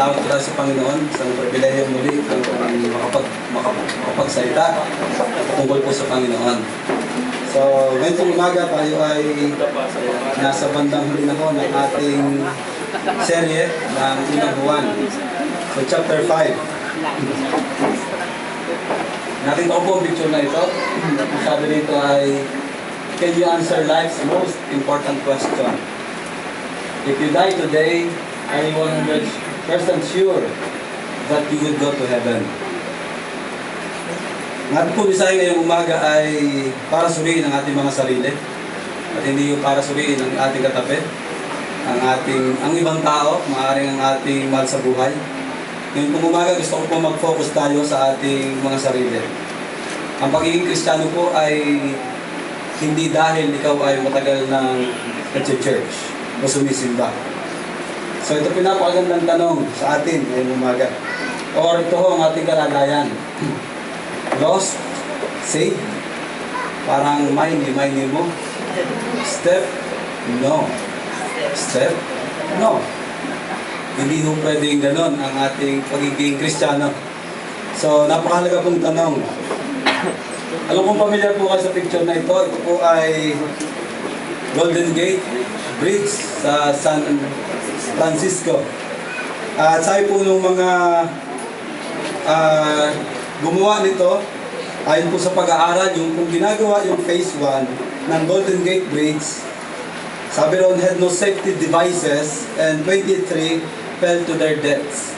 Salamat po tayo sa Panginoon sa pribilehiyo muli ang makapagsalita tungkol po sa Panginoon. So, ngayon pong umaga tayo ay nasa bandang huli na po ng ating serye ng unang buwan. So, chapter 5. Nakita ko po ang picture na ito. Sabi rito ay, can you answer life's most important question? If you die today, are you 100% sure that you will go to heaven? Ang ating po mensahe ngayong umaga ay para suriin ang ating mga sarili at hindi yung para suriin ang ating katabi, ang ibang tao, maaaring ang ating mahal sa buhay. Ngayon pong umaga gusto ko po mag-focus tayo sa ating mga sarili. Ang pagiging Kristiyano po ay hindi dahil ikaw ay matagal ng nag-church o sumisimba. So ito pinapakagandang tanong sa atin ngayong umaga. Or ito ho ang ating kalagayan. Lost? Saved? Parang miney mo? Step? No. Step? No. Hindi ho pwedeng ganon ang ating pagiging Kristiyano. So napakahalaga pong tanong. Alam kong pamilyar po kayo sa picture na ito. Ito po ay Golden Gate Bridge sa San Francisco. At sabi po nung mga gumawa nito, ayon po sa pag-aaral, yung kung ginagawa yung phase 1 ng Golden Gate Bridge, sabi ron had no safety devices and 23 fell to their deaths.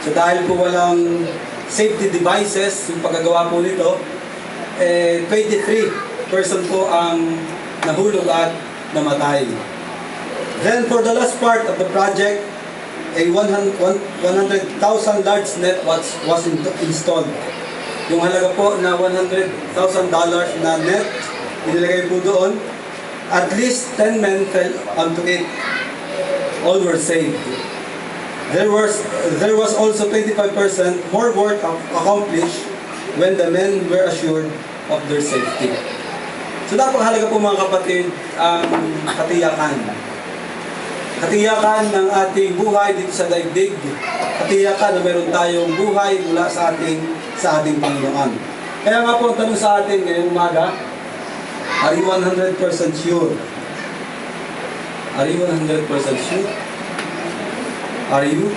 So dahil po walang safety devices yung paggagawa po nito, 23 person po ang nahulog at namatay. Then for the last part of the project, a 100,000 large net was installed. Yung halaga po na $100,000 na net, inilagay po doon. At least 10 men fell onto it. All were saved. There was also 25% more work accomplished when the men were assured of their safety. So napakahalaga po mga kapatid ang katiyakan. Katiyakan ng ating buhay dito sa daigdig. Katiyakan na meron tayong buhay mula sa ating Panginoon. Kaya nga po ang tanong sa atin ngayong umaga, are you 100% sure? Are you 100% sure? Are you?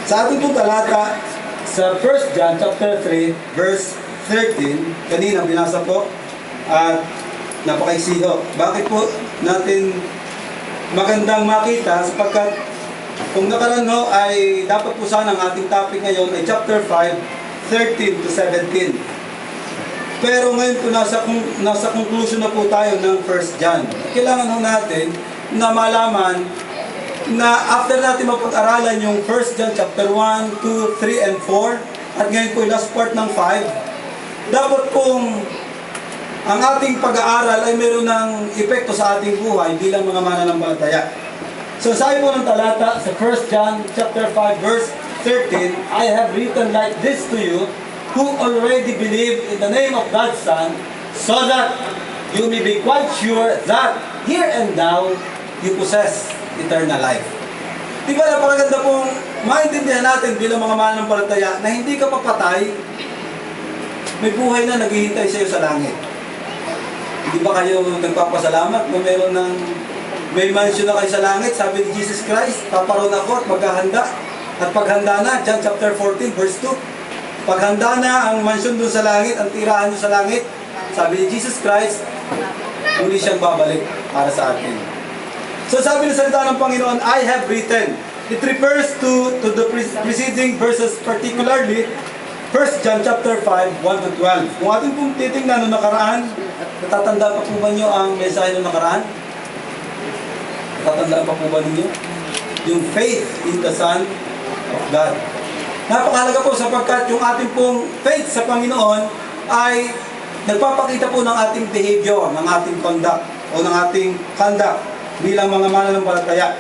Sa ating pong talata, sa 1 John chapter 3, verse 13, kanina binasa po, at napakaiksiho. Bakit po natin magandang makita? Sapagkat kung nakaraan ho, ay dapat po sana ang ating topic ngayon ay chapter 5, 13 to 17. Pero ngayon po nasa conclusion na po tayo ng 1 John. Kailangan ho natin na malaman na after natin mapag-aralan yung 1 John chapter 1, 2, 3, and 4, at ngayon po yung last part ng 5, dapat pong ang ating pag-aaral ay mayroon ng epekto sa ating buhay bilang mga mananampalataya. So sabi po ng talata sa 1 John chapter 5 verse 13, I have written like this to you who already believe in the name of God's Son, so that you may be quite sure that here and now you possess eternal life. Diba napakaganda pong maintindihan natin bilang mga mananampalataya na hindi ka papatay, may buhay na naghihintay sa iyo sa langit. Di ba kayo nagpapasalamat kung may mansion na kayo sa langit? Sabi ni Jesus Christ, paparoon ako at maghahanda. At paghanda na, John chapter 14 verse 2, paghanda na ang mansion doon sa langit, ang tirahan nyo sa langit, sabi ni Jesus Christ, muli siyang babalik para sa atin. So sabi ng salita ng Panginoon, I have written. It refers to the preceding verses, particularly 1 John chapter 5, 1 to 12. Kung ating pong titingnan noong nakaraan, natatanda pa po ba nyo ang mensahe noong nakaraan? Natatandaan pa po ba ninyo? Yung faith in the Son of God. Napakahalaga po sapagkat yung ating pong faith sa Panginoon ay nagpapakita po ng ating behavior, ng ating conduct, o ng ating conduct bilang mga mananampalataya.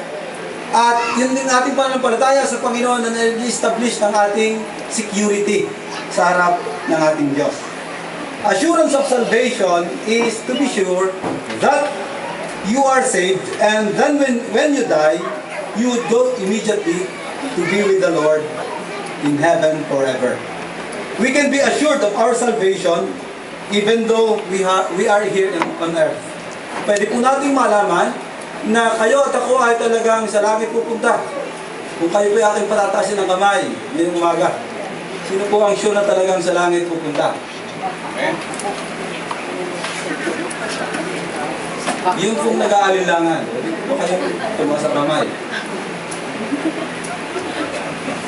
At yun din ating pananampalataya sa Panginoon na na-establish ng ating security sa harap ng ating Diyos. Assurance of salvation is to be sure that you are saved, and then when you die, you would go immediately to be with the Lord in heaven forever. We can be assured of our salvation even though we are here on earth. Pwede po natin malaman na kayo at ako ay talagang sa langit pupunta. Kung kayo po ay aking patatasin ng kamay ngayong umaga, sino po ang sure na talagang sa langit pupunta? Amen. Yung kung nag-aalinlangan, o kayo tumasa kamay.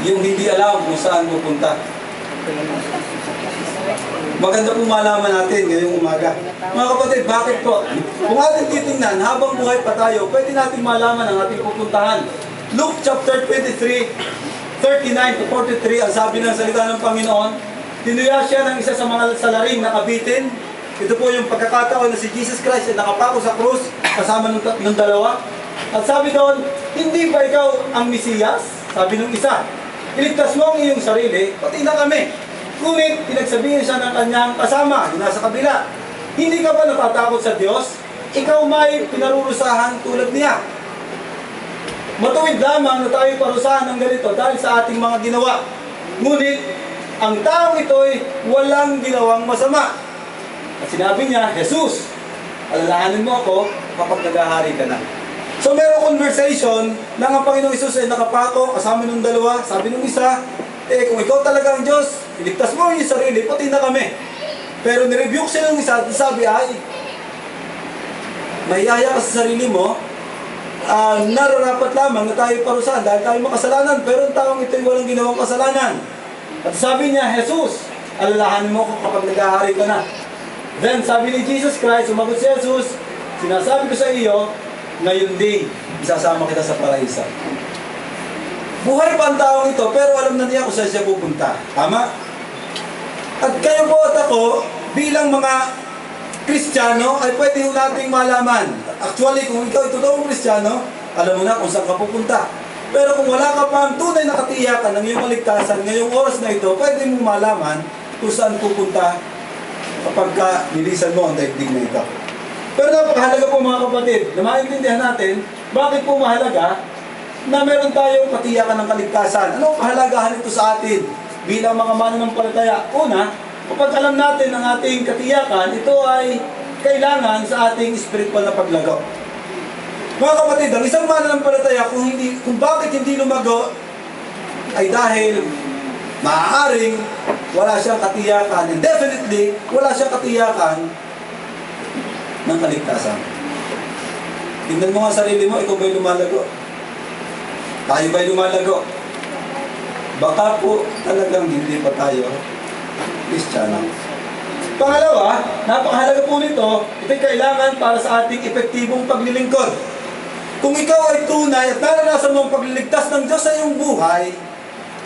Yung hindi alam kung saan pupunta. Maganda po malaman natin ngayong umaga. Mga kapatid, bakit po? Kung ating titingnan, habang buhay pa tayo, pwede natin malaman ang ating pupuntahan. Luke chapter 23, 39 to 43, ang sabi ng salita ng Panginoon, tinuya siya ng isa sa mga salaring nakabitin. Ito po yung pagkakataon na si Jesus Christ ay nakapako sa krus kasama ng dalawa. At sabi doon, hindi ba ikaw ang Mesiyas? Sabi ng isa, iligtas mo ang iyong sarili, pati na kami. Ngunit, pinagsabihin siya ng kanyang kasama, yung nasa kabila, hindi ka ba natatakot sa Diyos? Ikaw may pinarurusahan tulad niya. Matuwid lamang na tayo parusahan ng ganito dahil sa ating mga ginawa. Ngunit, ang taong ito'y walang ginawang masama. At sinabi niya, Jesus, alalahanin mo ako kapag naghahari ka na. So merong conversation na ang Panginoong Isus ay nakapako kasama ng dalawa. Sabi ng isa, kung ikaw talaga ang Diyos, iligtas mo ang iyong sarili, pati na kami. Pero nirebuke siya ng isa at sabi ay, mahiyaya ka sa sarili mo, nararapat lamang na tayo parusahan dahil tayo makasalanan, pero ang taong ito'y walang ginawang kasalanan. At sabi niya, Jesus, alalahanin mo ako kapag naghahari ka na. Then sabi ni Jesus Christ, sumagot si Jesus, sinasabi ko sa iyo, ngayon din, isasama kita sa paraiso. Buhay pa ang taong ito, pero alam na niya kung saan siya pupunta. Tama? At kayo po at ako, bilang mga Kristiyano, ay pwede ho nating malaman. Actually, kung ikaw ay totoong Kristiyano, alam mo na kung saan ka pupunta. Pero kung wala ka pa ang tunay na katiyakan ng iyong kaligtasan, ngayong oras na ito, pwede mo malaman kung saan pupunta kapag nilisan mo ang daigdig na ito. Pero napakahalaga po mga kapatid, na maintindihan natin, bakit po mahalaga na meron tayong katiyakan ng kaligtasan. Ano ang kahalagahan ito sa atin bilang mga mananampalataya? Una, kapag alam natin ang ating katiyakan, ito ay kailangan sa ating spiritual na paglago. Mga kapatid, ang isang mananampalataya kung bakit hindi lumago ay dahil maaaring wala siyang katiyakan, and definitely wala siyang katiyakan ng kaligtasan. Tingnan mo nga sarili mo, ikaw ba'y lumalago? Tayo ba'y lumalago? Baka po talagang hindi pa tayo Kristiyano. Pangalawa, napakahalaga po nito, ito'y kailangan para sa ating epektibong paglilingkod. Kung ikaw ay tunay at naranasan mo ang pagliligtas ng Diyos sa iyong buhay,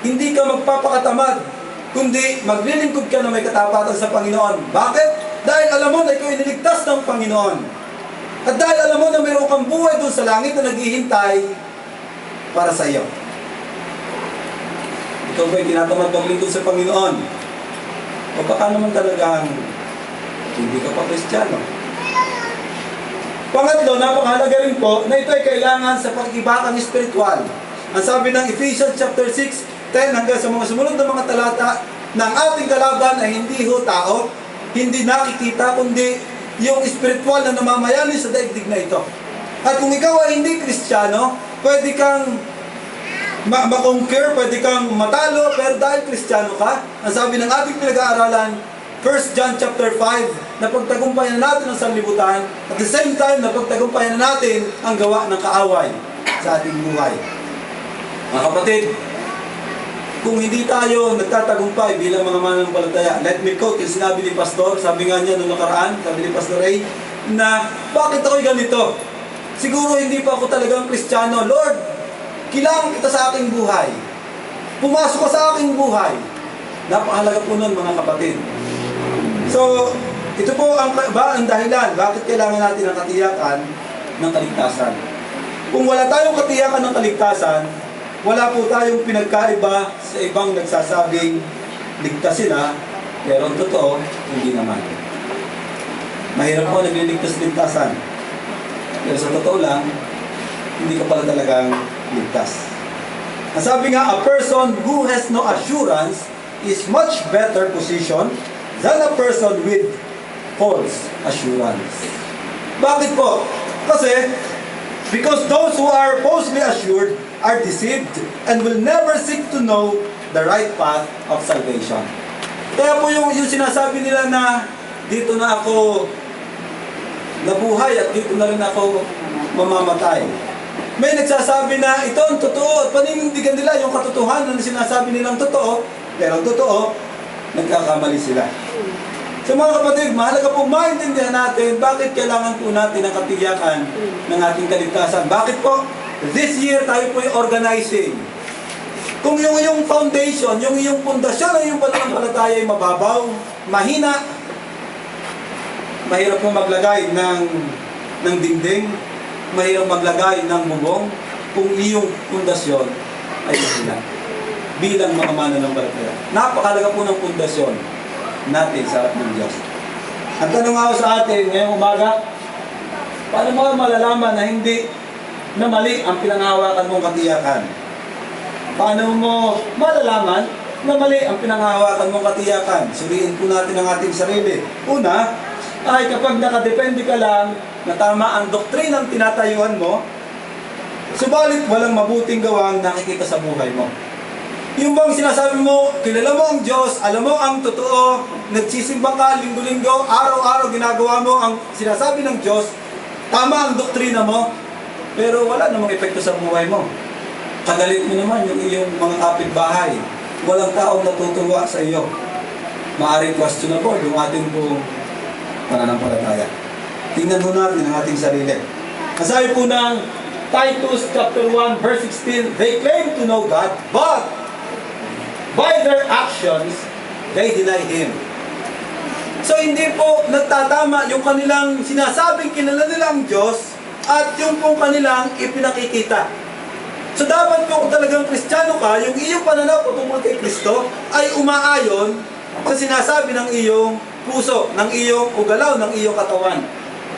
hindi ka magpapakatamad, kundi maglilingkod ka na may katapatan sa Panginoon. Bakit? Dahil alam mo na ikaw ay niligtas ng Panginoon. At dahil alam mo na mayroon kang buhay doon sa langit na naghihintay para sa iyo. Ikaw ba'y tinatamad maglingkod sa Panginoon? O baka naman talagang hindi ka pa Kristiyano? Pangatlo, napakahalaga rin po na ito ay kailangan sa pag-ibakang espiritual. Ang sabi ng Ephesians chapter 6, 10 hanggang sa mga sumunod na mga talata, na ang ating kalaban ay hindi ho tao, hindi nakikita, kundi yung espiritual na namamayani sa daigdig na ito. At kung ikaw ay hindi Kristiyano, pwede kang makonquer, pwede kang matalo, pero dahil Kristiyano ka, ang sabi ng ating pinag-aaralan, 1 John chapter 5, na pagtagumpayan natin ang sanlibutan, at the same time, na pagtagumpayan natin ang gawa ng kaaway sa ating buhay. Mga kapatid, kung hindi tayo nagtatagumpay bilang mga mananampalataya, let me quote yung sinabi ni Pastor, sabi nga niya noong nakaraan, sabi ni Pastor Ray, na bakit ako'y ganito? Siguro hindi pa ako talagang Kristiyano. Lord, kailangan kita sa aking buhay. Pumasok ka sa aking buhay. Napakahalaga po nun mga kapatid. So, ito po ang dahilan bakit kailangan natin ang katiyakan ng kaligtasan. Kung wala tayong katiyakan ng kaligtasan, wala po tayong pinagkaiba sa ibang nagsasabing ligtas sila, pero ang totoo, hindi naman. Mahirap po nagliligtas-ligtasan. Pero sa totoo lang, hindi ka pala talagang ligtas. Ang sabi nga, a person who has no assurance is much better position than a person with false assurance. Bakit po? Kasi, because those who are falsely assured are deceived and will never seek to know the right path of salvation. Kaya po yung sinasabi nila na dito na ako nabuhay at dito na rin ako mamamatay. May nagsasabi na ito ang totoo at paninindigan nila yung katotohanan na sinasabi nilang totoo, pero ang totoo, nagkakamali sila. So mga kapatid, mahalaga po maintindihan natin bakit kailangan po natin ang katiyakan ng ating kaligtasan. Bakit po? This year tayo po yung organizing. Kung yung iyong foundation, yung iyong pundasyon ng iyong pananampalataya ay mababaw, mahina, mahirap po maglagay ng dingding, mahirap maglagay ng bubong, kung iyong pundasyon ay mahina. Bilang mga mananampalataya. Napakalaga po ng pundasyon natin sa harap ng Diyos. Ang tanong ako sa atin ngayong umaga, paano mo malalaman na hindi na mali ang pinanghahawakan mong katiyakan? Paano mo malalaman na mali ang pinanghahawakan mong katiyakan? Suriin po natin ang ating sarili. Una, ay kapag nakadepende ka lang na tama ang doktrinang tinatayuan mo, subalit walang mabuting gawang nakikita sa buhay mo. Yung bang sinasabi mo, kilala mo ang Diyos, alam mo ang totoo, nagsisimba ka linggo-linggo, araw-araw ginagawa mo ang sinasabi ng Diyos, tama ang doktrina mo, pero wala namang epekto sa buhay mo. Kagalit mo naman yung iyong mga kapitbahay. Walang taong natutuwa sa iyo. Maaring questionable yung ating pong pananampalataya. Tingnan mo natin ang ating sarili. Masabi po ng Titus chapter 1 verse 16, they claim to know God, but by their actions, they deny Him. So hindi po nagtatama yung kanilang sinasabing kilala nila ang Diyos at yung pong kanilang ipinakikita. So dapat po kung talagang Kristiyano ka, yung iyong pananaw patungkol kay Kristo ay umaayon sa sinasabi ng iyong puso, ng iyong ugalaw, ng iyong katawan.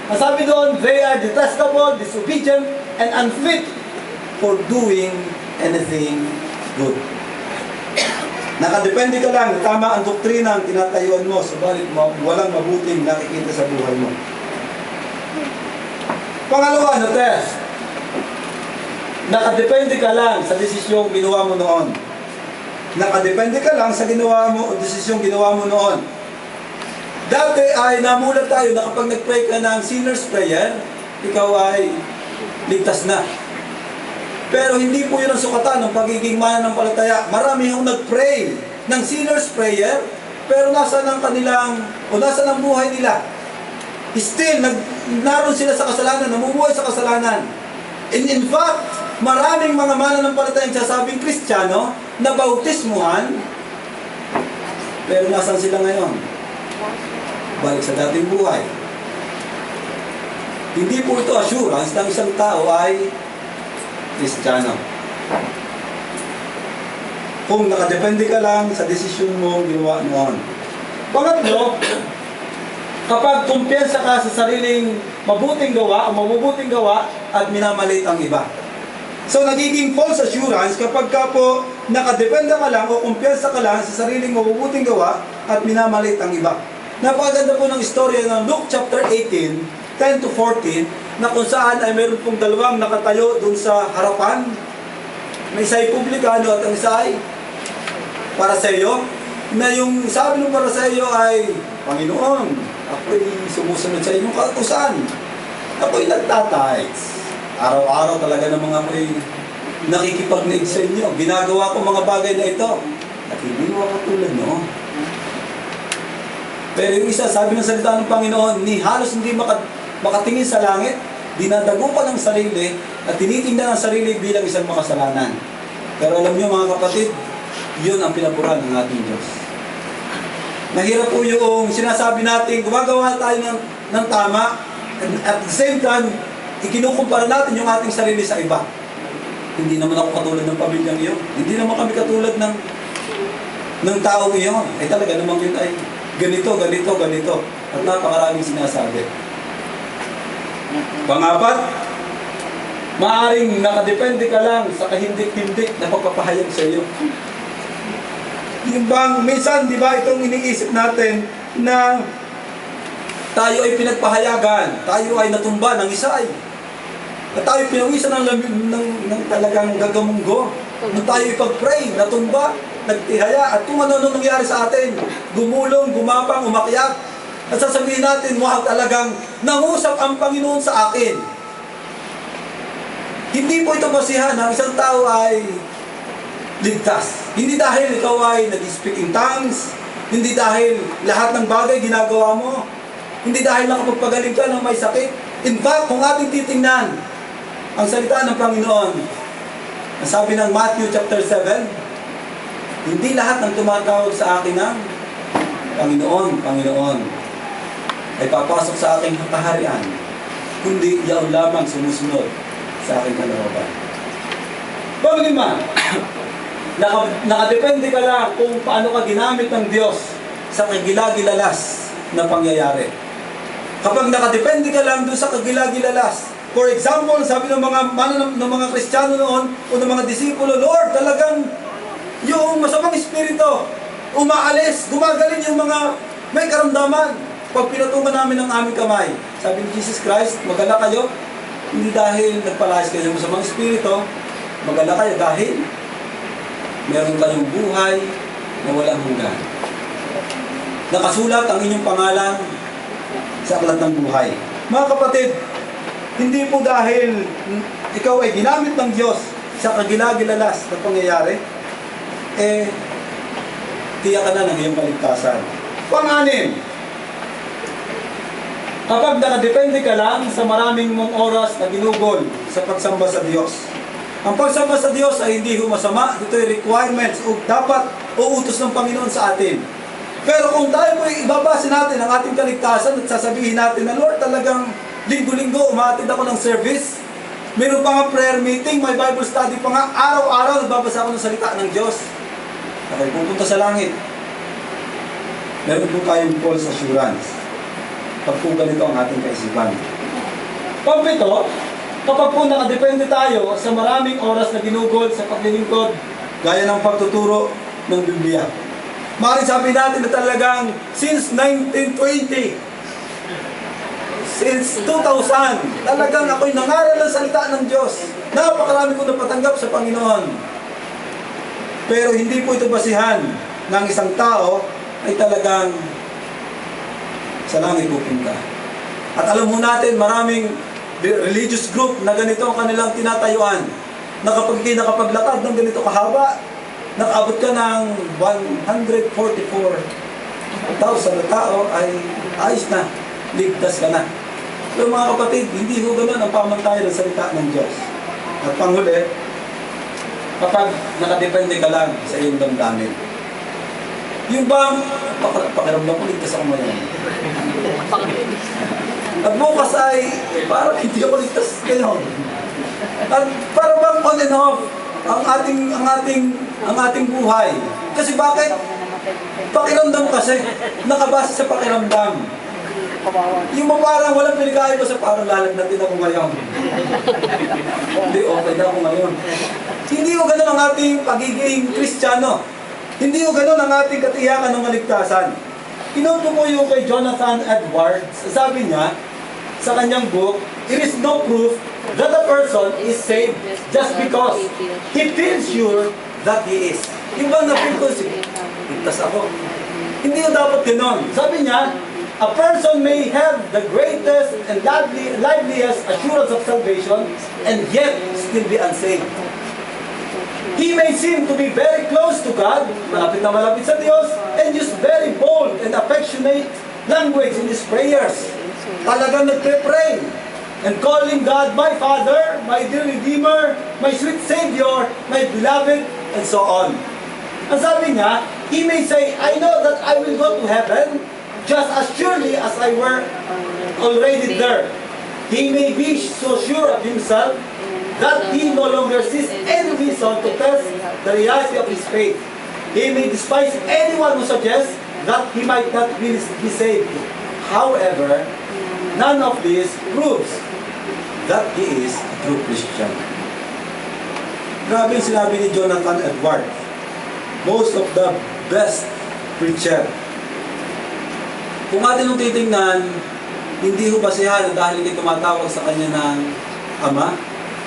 Ang sabi doon, they are detestable, disobedient, and unfit for doing anything good. Nakadepende ka lang, tama ang doktrina ang tinatayuan mo, subalit walang mabuting nakikita sa buhay mo. Pangalawa na test. Nakadepende ka lang sa desisyong ginawa mo noon. Nakadepende ka lang sa ginawa mo o desisyong ginawa mo noon. Dati ay namulat tayo na kapag nag-pray ka ng sinner's prayer, ikaw ay ligtas na. Pero hindi po yun ang sukatan ng pagiging mananampalataya. Marami yung nag-pray ng sinner's prayer, pero nasa ng kanilang, o nasa ng buhay nila. Still, naroon sila sa kasalanan, namumuhay sa kasalanan. And in fact, maraming mga mananampalatayang sasabing Kristiyano na bautismuhan, pero nasan sila ngayon? Balik sa dating buhay. Hindi po ito assurance ng isang tao ay Kristiyano. Kung nakadepende ka lang sa desisyon mo ginawa noon. Pangatlo, kapag kumpiyansa ka sa sariling mabuting gawa o mabubuting gawa at minamalit ang iba. So nagiging false assurance kapag ka po nakadepende ka lang o kumpiyansa ka lang sa sariling mabubuting gawa at minamalit ang iba. Napakaganda po ng istorya ng Luke chapter 18, 10 to 14, na kung saan ay meron pong dalawang nakatayo dun sa harapan. May isa ay publikano at ang isa ay Paraseyo, na yung sabi ng Paraseyo ay, Panginoon, ako'y sumusunod sa inyong kautusan. Ako'y nagtatights. Araw-araw talaga namang ako'y nakikipag-naig sa inyo. Ginagawa ko mga bagay na ito. Nakibigwa ko tulad, no? Pero yung isa, sabi ng salita ng Panginoon, ni halos hindi makatingin sa langit, dinadagupan ng sarili at tinitingnan ang sarili bilang isang makasalanan. Pero alam niyo mga kapatid, yun ang pinapuran ng ating Diyos. Mahirap po yung sinasabi natin, gumagawa tayo ng tama, at the same time, ikinukumpara natin yung ating sarili sa iba. Hindi naman ako katulad ng pamilyang iyon. Hindi naman kami katulad ng taong iyon. Ay talaga naman yun ay ganito. At napakaraming sinasabi. Pang-apat, maaring nakadepende ka lang sa kahindik-hindik na pagpapahayag sa iyo. Yung bang, minsan, di ba, itong iniisip natin na tayo ay pinagpahayagan, tayo ay natumba ng isay, at tayo pinawisan ng talagang gagamunggo, na tayo ipag-pray, natumba, nagtihaya, at kung ano nangyari sa atin, gumulong, gumapang, umakyat, at sasabihin natin, wow, talagang nangusap ang Panginoon sa akin. Hindi po ito basihan na isang tao ay ligtas. Hindi dahil ikaw ay nag-speak in tongues, hindi dahil lahat ng bagay ginagawa mo, hindi dahil nakapagpagaling ka ng may sakit. In fact, kung ating titingnan ang salita ng Panginoon, ang sabi ng Matthew chapter 7, hindi lahat ng tumatawag sa akin ng Panginoon, Panginoon, ay papasok sa aking kaharian, kundi yaw lamang sumusunod sa aking kalooban. Bagaman, nakadepende ka lang kung paano ka ginamit ng Diyos sa kagilagilalas na pangyayari. Kapag nakadepende ka lang doon sa kagilagilalas, for example, sabi ng mga Kristiyano noon o ng mga disipulo, Lord, talagang yung masamang espiritu umaalis, gumagaling yung mga may karamdaman. Pag pinatungan namin ng aming kamay, sabi ni Jesus Christ, magala kayo, hindi dahil nagpalayas kayo ng masamang espiritu, magala kayo dahil meron kayong buhay na walang hanggan. Nakasulat ang inyong pangalan sa aklat ng buhay. Mga kapatid, hindi po dahil ikaw ay ginamit ng Diyos sa kagilagilalas na pangyayari, tiyak ka na ng iyong kaligtasan. Pang-anim, kapag nakadepende ka lang sa maraming mong oras na ginugol sa pagsamba sa Diyos. Ang pagsamba sa Diyos ay hindi masama, ito ay requirements o dapat o utos ng Panginoon sa atin. Pero kung tayo po ibabase natin ang ating kaligtasan at sasabihin natin na, Lord, talagang linggo-linggo umatid ako ng service, meron pa nga prayer meeting, may Bible study pa nga, araw-araw nagbabasa ako ng salita ng Diyos, ako'y pupunta sa langit. Meron po tayong false assurance pag po ganito ang ating kaisipan. Pagpito, kapag po nakadepende tayo sa maraming oras na ginugol sa paglilingkod, gaya ng pagtuturo ng Biblia. Maaaring sabi natin na talagang since 1920, since 2000, talagang ako'y nangaral ng salita ng Diyos. Napakarami kong napatanggap sa Panginoon. Pero hindi po ito basihan ng isang tao ay talagang sa langit pupunta. At alam mo natin, maraming religious group na ganito ang kanilang tinatayuan. Na kapag kayo nakapaglakad ng ganito kahaba, nakaabot ka ng 144,000 na tao, ay ayos na, ligtas ka na. Pero mga kapatid, hindi ho ganun ang pamantayan ng salita ng Diyos. At panghuli, kapag nakadepende ka lang sa iyong damdamin. Yung bang, pakiramdam ko, ligtas ako ngayon. At bukas ay, parang hindi ako ligtas ngayon. At parang bang on and off ang ating buhay. Kasi bakit? Pakiramdam kasi, nakabase sa pakiramdam. Yung parang walang pinagkaiba sa parang lalagnatin ako ngayon. Hindi, okay na ako ngayon. Hindi ko ganun ang ating pagiging Kristiyano. Hindi ko ganun ang ating katiyakan ng kaligtasan. Kinuto ko yung kay Jonathan Edwards. Sabi niya, sa kanyang book, it is no proof that a person is saved just because he feels sure that he is. Yung bang na-feel ko, ligtas ako. Hindi ko dapat ganun. Sabi niya, a person may have the greatest and liveliest assurance of salvation and yet still be unsaved. He may seem to be very close to God, malapit na malapit sa Diyos, and use very bold and affectionate language in his prayers. Talagang nagpe-pray and calling God my Father, my dear Redeemer, my sweet Savior, my beloved, and so on. Ang sabi niya, he may say, I know that I will go to heaven just as surely as I were already there. He may be so sure of himself that he no longer sees any reason to test the reality of his faith. He may despise anyone who suggests that he might not be saved. However, none of this proves that he is a true Christian. Grabe yung sinabi ni Jonathan Edwards. Most of the best preacher. Kung atin nung titingnan, hindi ho basihan dahil hindi tumatawag sa kanya ng ama,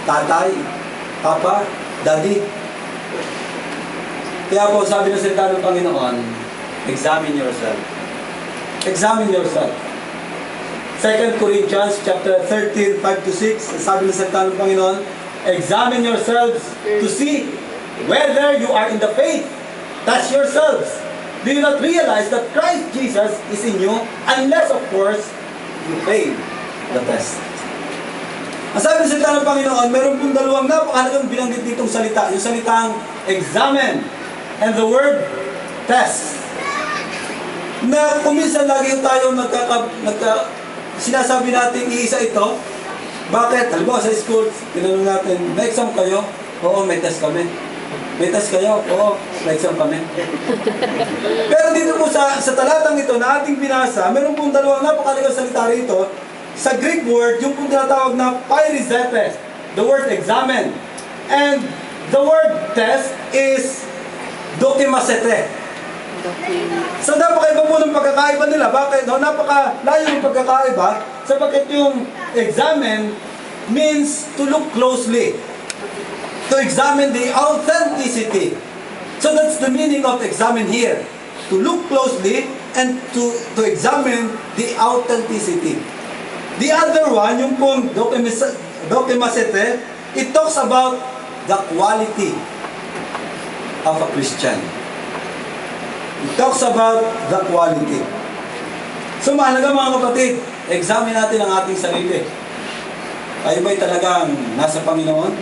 tatay, papa, daddy. Kaya po sabi ng salita ng Panginoon, examine yourself. Examine yourself. 2 Corinthians chapter 13, 5-6, sabi ng salita ng Panginoon, examine yourselves to see whether you are in the faith. Test yourselves. Do you not realize that Christ Jesus is in you, unless of course, you fail the test? Ang sabi ng salita ng Panginoon, meron pong dalawang napakahalagang binanggit ditong salita. Yung salitang examine and the word test. Na kuminsan lagi tayo sinasabi natin iisa ito. Bakit? Halimbawa sa school, tinanong natin, may exam kayo? Oo, may test kami. May test kayo? Oo, may exam kami. Pero dito po sa talatang ito na ating binasa, meron pong dalawang napakahalagang salita rito. Sa Greek word, yung pong tinatawag na pairizepes, the word examine. And the word test is dokimasete. So napakaiba po ng pagkakaiba nila. Bakit? No, napakalayo ng pagkakaiba sapagkat yung examine means to look closely. To examine the authenticity. So that's the meaning of examine here. To look closely and to examine the authenticity. The other one, yung pong dokimasete, it talks about the quality of a Christian. It talks about the quality. So mahalaga mga kapatid, examine natin ang ating sarili. Tayo ba'y talagang nasa Panginoon?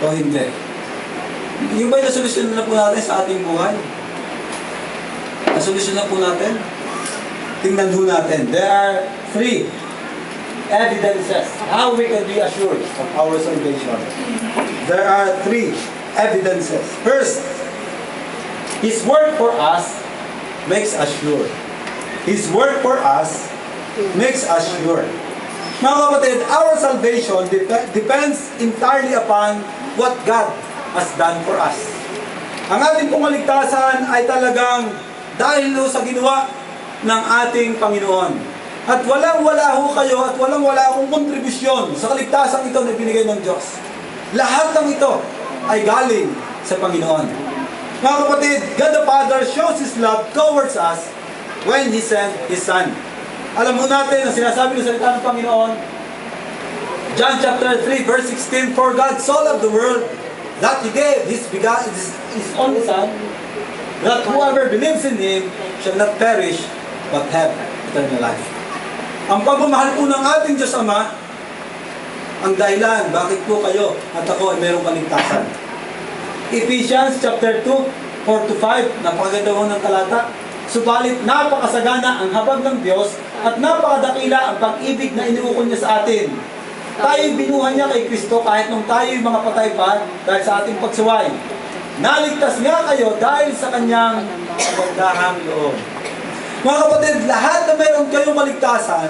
O hindi? Yung ba'y nasolusyon na po natin sa ating buhay? Nasolusyon na po natin? Tingnan ho natin. There are 3 evidences how we can be assured of our salvation. There are 3 evidences. First, His work for us makes us sure. His work for us makes us sure. Mga kapatid, our salvation depends entirely upon what God has done for us. Ang ating pong kaligtasan ay talagang dahil sa ginawa ng ating Panginoon. At walang-wala ho kayo at walang-wala akong kontribusyon sa kaligtasan ito na binigay ng Diyos. Lahat ng ito ay galing sa Panginoon. Mga kapatid, God the Father shows His love towards us when He sent His Son. Alam mo natin ang sinasabi ng salita ng Panginoon, John chapter 3 verse 16, for God so loved the world that He gave His only Son, that whoever believes in Him shall not perish but have eternal life. Ang pagmamahal po ng ating Diyos Ama, ang dahilan bakit po kayo at ako ay mayroong kaligtasan. Ephesians chapter 2, 4-5, napakaganda ho ng talata. Subalit napakasagana ang habag ng Diyos at napakadakila ang pag-ibig na iniukol niya sa atin. Tayo'y binuhan niya kay Kristo kahit nung tayo'y mga patay pa dahil sa ating pagsuway. Naligtas nga kayo dahil sa kanyang kabandahang loob. Mga kapatid, lahat na mayroon kayong kaligtasan,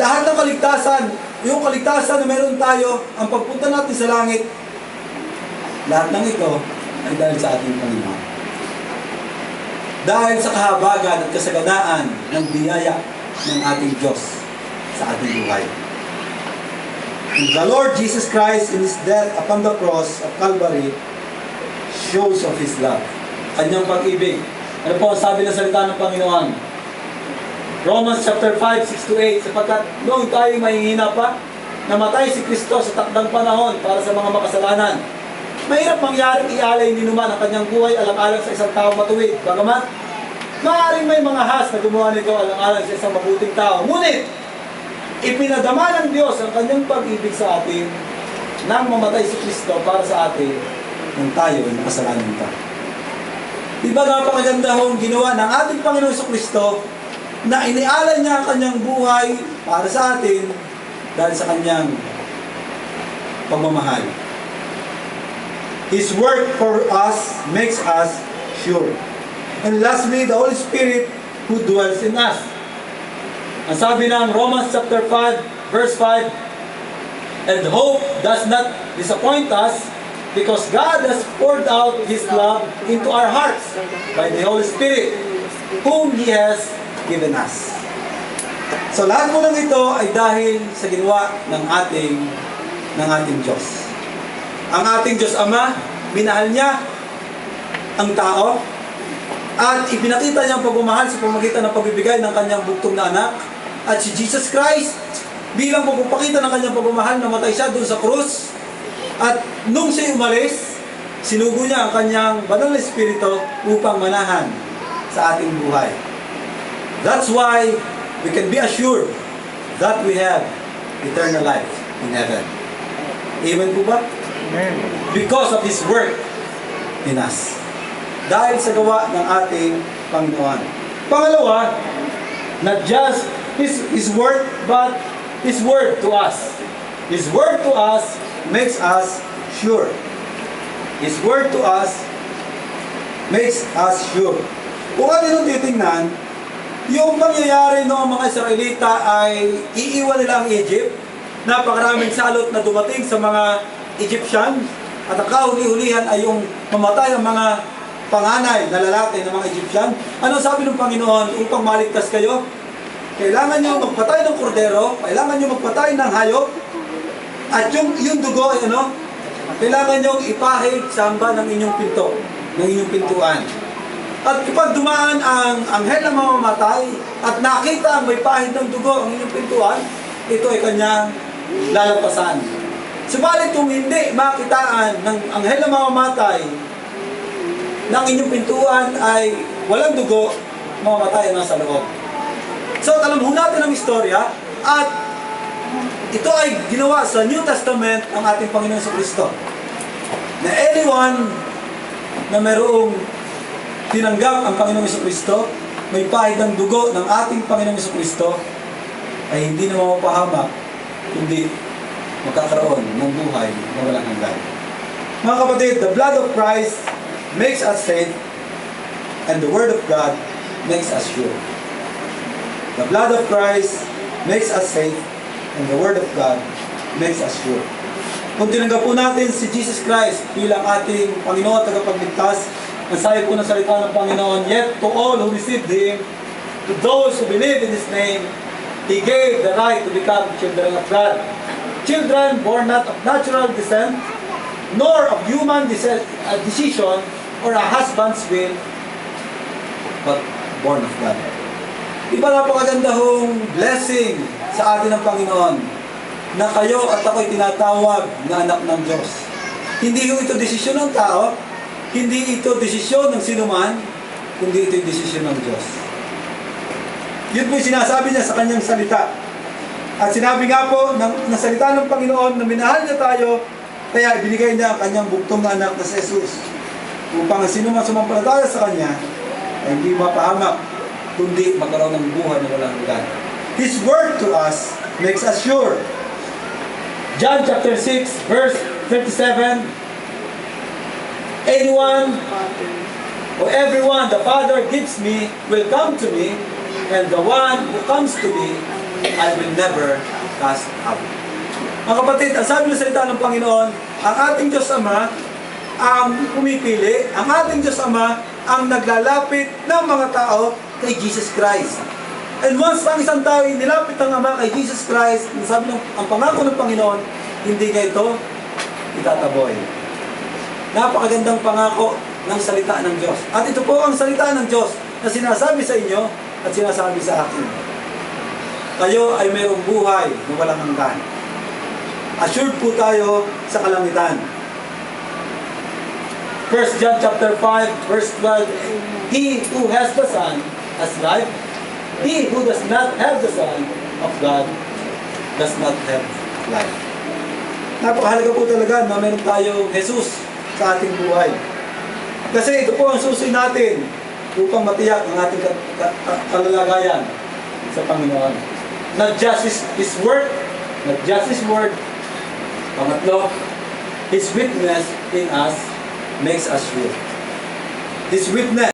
lahat ng kaligtasan, yung kaligtasan na mayroon tayo, ang pagpunta natin sa langit, lahat ng ito ay dahil sa ating Panginoon. Dahil sa kahabagan at kasaganaan ng biyaya ng ating Diyos sa ating buhay. And the Lord Jesus Christ in His death upon the cross of Calvary shows of His love. Kanyang pag-ibig. Ano po ang sabi ng salita ng Panginoon? Romans chapter 5, 6-8, sapagkat noong tayo mahihina pa, namatay si Kristo sa takdang panahon para sa mga makasalanan. Mahirap mangyaring ialay ni naman ang kanyang buhay alang-alang sa isang tao matuwid. Bagamat, maaaring may mga has na gumawa nito alang-alang sa isang mabuting tao. Ngunit, ipinadama ng Diyos ang kanyang pag-ibig sa atin nang mamatay si Kristo para sa atin nung tayo ay makasalanan pa. Diba napakaganda hong ginawa ng ating Panginoon Kristo na inialay niya ang kanyang buhay para sa atin dahil sa kanyang pagmamahal. His work for us makes us sure. And lastly, the Holy Spirit who dwells in us. Ang sabi ng Romans chapter 5, verse 5, And hope does not disappoint us because God has poured out His love into our hearts by the Holy Spirit, whom He has given us. So lahat po ng ito ay dahil sa ginawa ng ating Diyos. Ang ating Diyos Ama, minahal niya ang tao at ipinakita niya ang pagmamahal sa pamamagitan ng pagbibigay ng kanyang bugtong na anak. At si Jesus Christ, bilang pagpapakita ng kanyang pagmamahal, namatay siya doon sa krus. At nung siya umalis, sinugo niya ang kanyang banal na espiritu upang manahan sa ating buhay. That's why we can be assured that we have eternal life in heaven. Amen po ba? Amen. Because of His work in us. Dahil sa gawa ng ating Panginoon. Pangalawa, not just His word, but His word to us. His word to us makes us sure. His word to us makes us sure. Kung atin titingnan, yung pangyayari ng mga Israelita ay iiwan nila ang Egypt. Napakaraming salot na dumating sa mga Egyptian. At ang kahuli-hulihan ay yung mamatay ang mga panganay na lalaki ng mga Egyptian. Ano sabi ng Panginoon upang maligtas kayo? Kailangan nyo magpatay ng kordero, kailangan nyo magpatay ng hayop, at yung dugo ay kailangan nyo ipahid sa hamba ng inyong pinto, ng inyong pintuan. At kapag dumaan ang anghel na mamamatay at nakita may pahid ng dugo ang inyong pintuan, ito ay kanyang lalampasan. Subalit kung hindi makitaan ng anghel na mamamatay ng inyong pintuan ay walang dugo, mamamatay ang nasa loob. So, alam natin ang istorya at ito ay ginawa sa New Testament ang ating Panginoon Kristo. Na anyone na mayroong tinanggap ang Panginoong Kristo, may pahid ng dugo ng ating Panginoong Kristo, ay hindi na mapapahamak, kundi magkakaroon ng buhay na walang hanggan. Mga kapatid, the blood of Christ makes us safe and the Word of God makes us sure. The blood of Christ makes us safe and the Word of God makes us sure. Kung tinanggap po natin si Jesus Christ bilang ating Panginoon at tagapagligtas, ang sabi po ng salita ng Panginoon, yet to all who received Him, to those who believe in His name, He gave the right to become children of God. Children born not of natural descent, nor of human decision or a husband's will, but born of God. Iba napakaganda hong blessing sa atin ng Panginoon na kayo at ako'y tinatawag na anak ng Diyos. Hindi ito desisyon ng tao, hindi ito desisyon ng sinuman, kundi ito yung desisyon ng Diyos. Yun po yung sinasabi niya sa kanyang salita. At sinabi nga po ng salita ng Panginoon na minahal niya tayo, kaya ibinigay niya ang kanyang bugtong na anak na si Jesus upang ang sinuman sumampalataya sa kanya ay hindi mapahamak, kundi magkaroon ng buhay na walang hanggan. His word to us makes us sure. John chapter 6 verse 37, anyone or everyone the Father gives me will come to me, and the one who comes to me I will never cast out. Mga kapatid, ang sabi ng salita ng Panginoon, ang ating Diyos Ama ang pumipili, ang ating Diyos Ama ang naglalapit ng mga tao kay Jesus Christ. And once ang isang tao nilapit ng Ama kay Jesus Christ, sabi ng ang pangako ng Panginoon, hindi niya ito itataboy. Napakagandang pangako ng salita ng Diyos. At ito po ang salita ng Diyos na sinasabi sa inyo at sinasabi sa akin. Kayo ay mayroong buhay na walang hanggan. Assured po tayo sa kalangitan. 1 John chapter 5 verse 12, he who has the Son has life. He who does not have the Son of God does not have life. Napakahalaga po talaga na meron tayong Jesus sa ating buhay. Kasi ito po ang susi natin upang matiyak ang ating kalalagayan sa Panginoon. Not just His word, not just His word. Pangatlo, His witness in us makes us sure. His witness